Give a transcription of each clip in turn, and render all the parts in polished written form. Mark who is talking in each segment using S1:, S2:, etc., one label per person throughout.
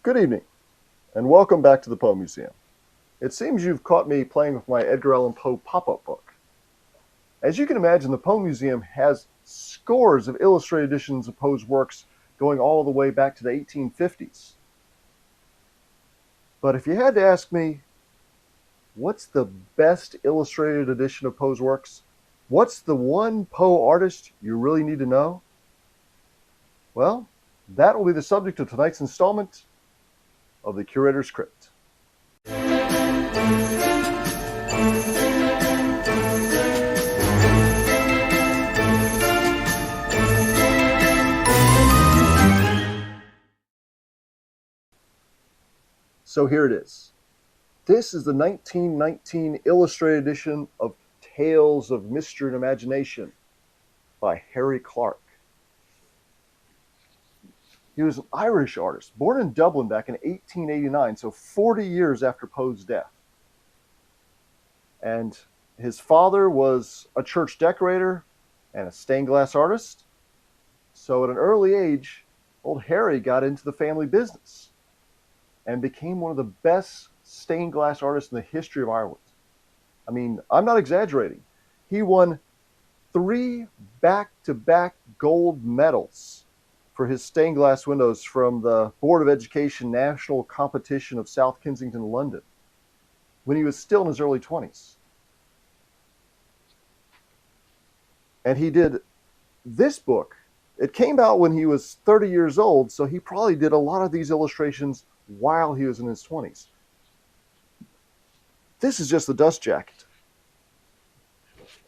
S1: Good evening, and welcome back to the Poe Museum. It seems you've caught me playing with my Edgar Allan Poe pop-up book. As you can imagine, the Poe Museum has scores of illustrated editions of Poe's works going all the way back to the 1850s. But if you had to ask me, what's the best illustrated edition of Poe's works? What's the one Poe artist you really need to know? Well, that will be the subject of tonight's installment of the Curator's Crypt. So here it is. This is the 1919 illustrated edition of Tales of Mystery and Imagination by Harry Clarke. He was an Irish artist, born in Dublin back in 1889, so 40 years after Poe's death. And his father was a church decorator and a stained glass artist. So at an early age, old Harry got into the family business and became one of the best stained glass artists in the history of Ireland. I mean, I'm not exaggerating. He won 3 back-to-back gold medals for his stained glass windows from the Board of Education National Competition of South Kensington, London, when he was still in his early 20s. And he did this book. It came out when he was 30 years old, so he probably did a lot of these illustrations while he was in his 20s. This is just the dust jacket.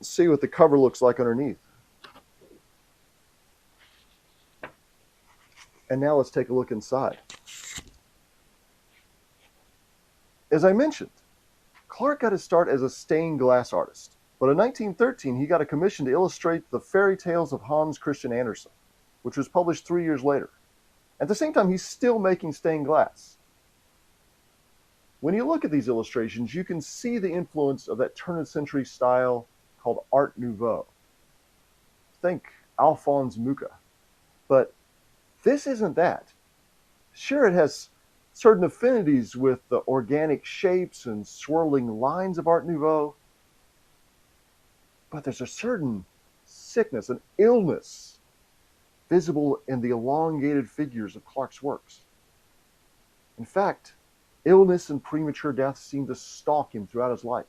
S1: Let's see what the cover looks like underneath. And now let's take a look inside. As I mentioned, Clarke got his start as a stained glass artist, but in 1913 he got a commission to illustrate the fairy tales of Hans Christian Andersen, which was published 3 years later. At the same time, he's still making stained glass. When you look at these illustrations, you can see the influence of that turn-of-the-century style called Art Nouveau. Think Alphonse Mucha. But this isn't that. Sure, it has certain affinities with the organic shapes and swirling lines of Art Nouveau, but there's a certain sickness, an illness, visible in the elongated figures of Clarke's works. In fact, illness and premature death seemed to stalk him throughout his life.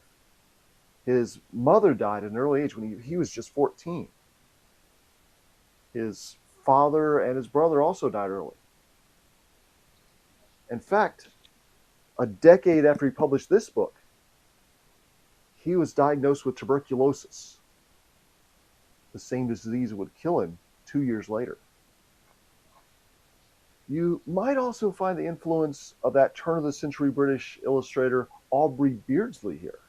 S1: His mother died at an early age when he was just 14. His father and his brother also died early. In fact, a decade after he published this book, he was diagnosed with tuberculosis, the same disease that would kill him 2 years later. You might also find the influence of that turn-of-the-century British illustrator Aubrey Beardsley here.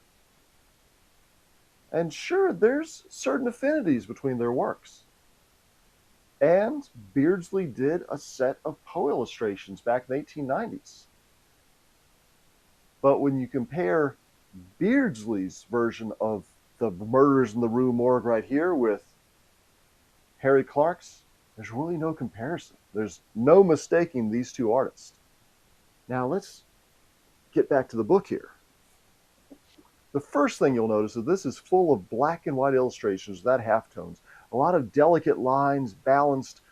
S1: And sure, there's certain affinities between their works. And Beardsley did a set of Poe illustrations back in the 1890s. But when you compare Beardsley's version of the Murders in the Rue Morgue right here with Harry Clarke's, there's really no comparison. There's no mistaking these two artists. Now let's get back to the book here. The first thing you'll notice is this is full of black and white illustrations without halftones. A lot of delicate lines balanced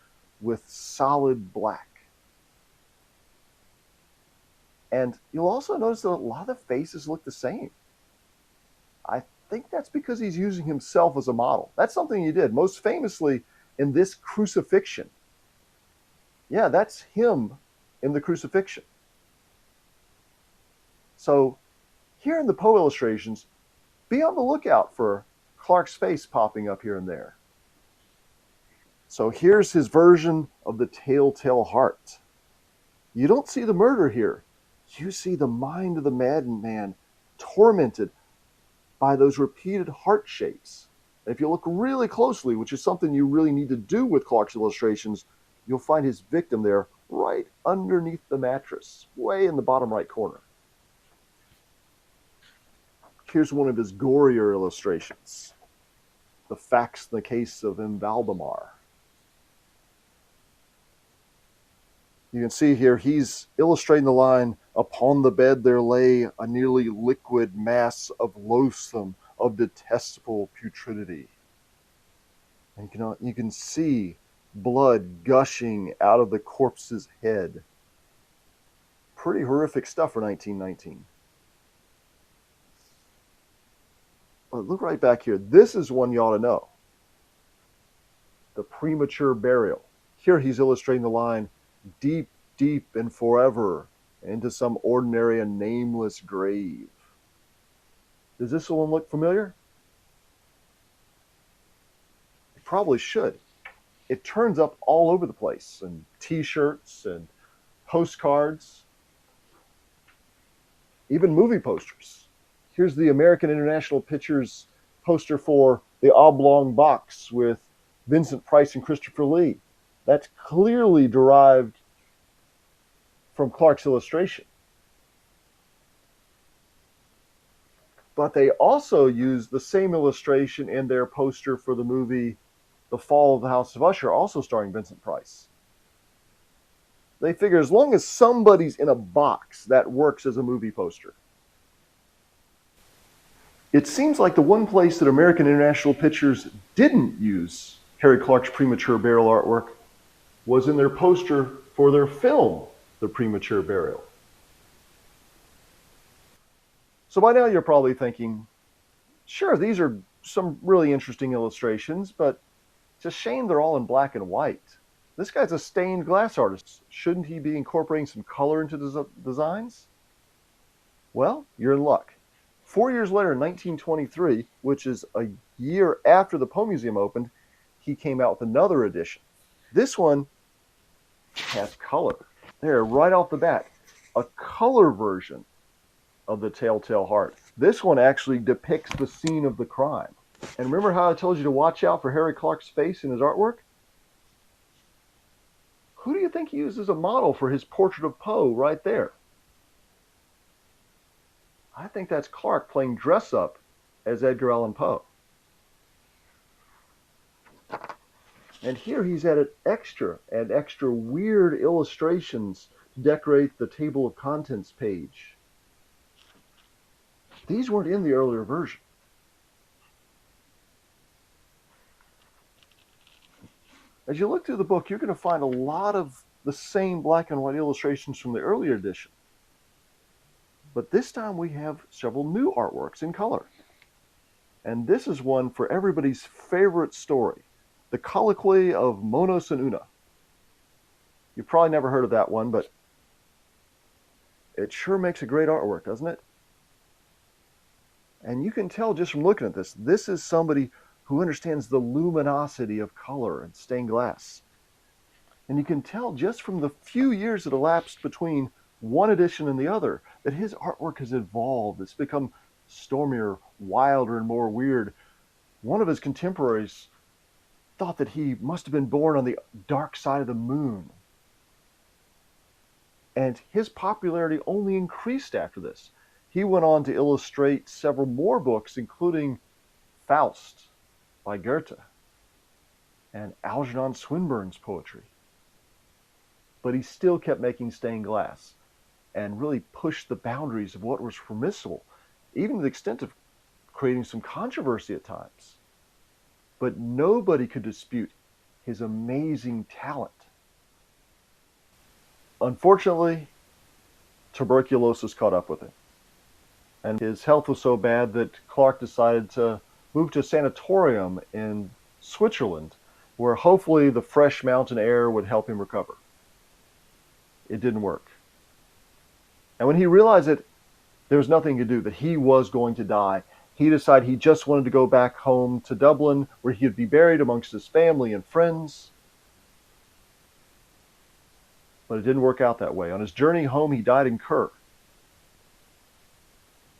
S1: with solid black. And you'll also notice that a lot of the faces look the same. I think that's because he's using himself as a model. That's something he did, most famously in this crucifixion. Yeah, that's him in the crucifixion. So here in the Poe illustrations, be on the lookout for Clarke's face popping up here and there. So here's his version of the telltale heart. You don't see the murder here. You see the mind of the maddened man tormented by those repeated heart shapes. And if you look really closely, which is something you really need to do with Clarke's illustrations, you'll find his victim there right underneath the mattress, way in the bottom right corner. Here's one of his gorier illustrations. The facts in the case of M. Valdemar. You can see here he's illustrating the line, "Upon the bed there lay a nearly liquid mass of loathsome, of detestable putridity." And you can see blood gushing out of the corpse's head. Pretty horrific stuff for 1919. But look right back here. This is one you ought to know. The premature burial. Here he's illustrating the line, "Deep, deep, and forever into some ordinary and nameless grave." Does this one look familiar? It probably should. It turns up all over the place, and t-shirts and postcards, even movie posters. Here's the American International Pictures poster for The Oblong Box with Vincent Price and Christopher Lee. That's clearly derived from Clarke's illustration. But they also used the same illustration in their poster for the movie The Fall of the House of Usher, also starring Vincent Price. They figure as long as somebody's in a box, that works as a movie poster. It seems like the one place that American International Pictures didn't use Harry Clarke's premature burial artwork was in their poster for their film, The Premature Burial. So by now you're probably thinking, sure, these are some really interesting illustrations, but it's a shame they're all in black and white. This guy's a stained glass artist. Shouldn't he be incorporating some color into his designs? Well, you're in luck. 4 years later, in 1923, which is a year after the Poe Museum opened, he came out with another edition. This one has color. There, right off the bat, a color version of the Telltale Heart. This one actually depicts the scene of the crime. And remember how I told you to watch out for Harry Clarke's face in his artwork? Who do you think he used as a model for his portrait of Poe right there? I think that's Clarke playing dress-up as Edgar Allan Poe. And here he's added extra weird illustrations to decorate the table of contents page. These weren't in the earlier version. As you look through the book, you're going to find a lot of the same black and white illustrations from the earlier edition. But this time we have several new artworks in color. And this is one for everybody's favorite story, The Colloquy of Monos and Una. You've probably never heard of that one, but it sure makes a great artwork, doesn't it? And you can tell just from looking at this, this is somebody who understands the luminosity of color and stained glass. And you can tell just from the few years that elapsed between one edition and the other that his artwork has evolved. It's become stormier, wilder, and more weird. One of his contemporaries thought that he must have been born on the dark side of the moon. And his popularity only increased after this. He went on to illustrate several more books, including Faust by Goethe and Algernon Swinburne's poetry. But he still kept making stained glass and really pushed the boundaries of what was permissible, even to the extent of creating some controversy at times. But nobody could dispute his amazing talent. Unfortunately, tuberculosis caught up with him. And his health was so bad that Clarke decided to move to a sanatorium in Switzerland, where hopefully the fresh mountain air would help him recover. It didn't work. And when he realized that there was nothing he could do, that he was going to die, he decided he just wanted to go back home to Dublin, where he would be buried amongst his family and friends. But it didn't work out that way. On his journey home, he died in Cur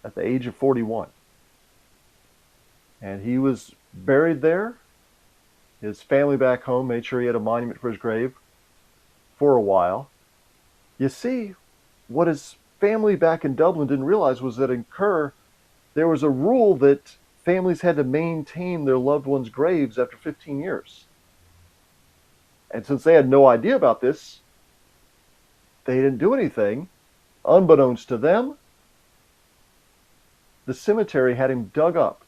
S1: at the age of 41. And he was buried there. His family back home made sure he had a monument for his grave for a while. You see, what his family back in Dublin didn't realize was that in Cur, there was a rule that families had to maintain their loved ones' graves after 15 years. And since they had no idea about this, they didn't do anything. Unbeknownst to them, the cemetery had him dug up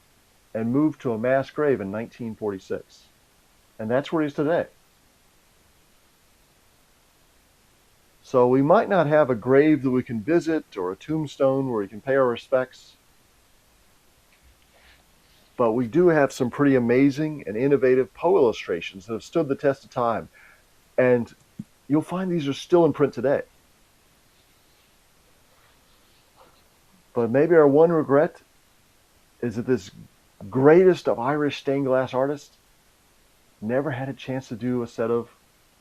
S1: and moved to a mass grave in 1946. And that's where he is today. So we might not have a grave that we can visit or a tombstone where we can pay our respects, but we do have some pretty amazing and innovative Poe illustrations that have stood the test of time. And you'll find these are still in print today. But maybe our one regret is that this greatest of Irish stained glass artists never had a chance to do a set of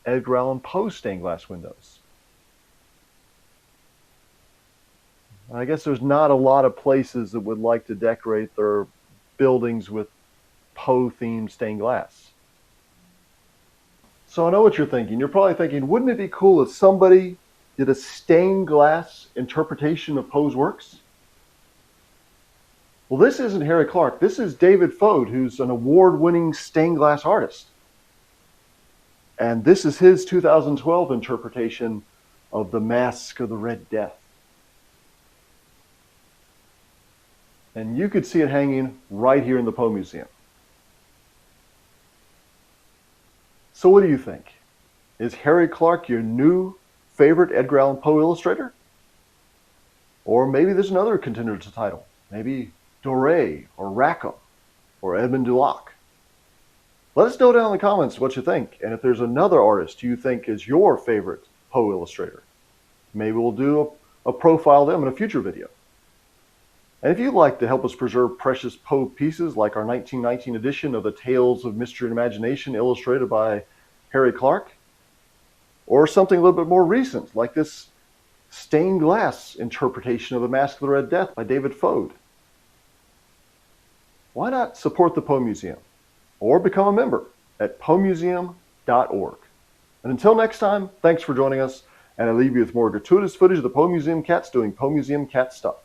S1: Edgar Allan Poe stained glass windows. I guess there's not a lot of places that would like to decorate their buildings with Poe-themed stained glass. So I know what you're thinking. You're probably thinking, wouldn't it be cool if somebody did a stained glass interpretation of Poe's works? Well, this isn't Harry Clarke. This is David Fode, who's an award-winning stained glass artist. And this is his 2012 interpretation of The Mask of the Red Death. And you could see it hanging right here in the Poe Museum. So what do you think? Is Harry Clarke your new favorite Edgar Allan Poe illustrator? Or maybe there's another contender to the title. Maybe Doré or Rackham or Edmond Dulac. Let us know down in the comments what you think, and if there's another artist you think is your favorite Poe illustrator. Maybe we'll do a profile of them in a future video. And if you'd like to help us preserve precious Poe pieces like our 1919 edition of the Tales of Mystery and Imagination illustrated by Harry Clarke, or something a little bit more recent like this stained glass interpretation of The Mask of the Red Death by David Fode, why not support the Poe Museum or become a member at poemuseum.org. And until next time, thanks for joining us, and I leave you with more gratuitous footage of the Poe Museum cats doing Poe Museum cat stuff.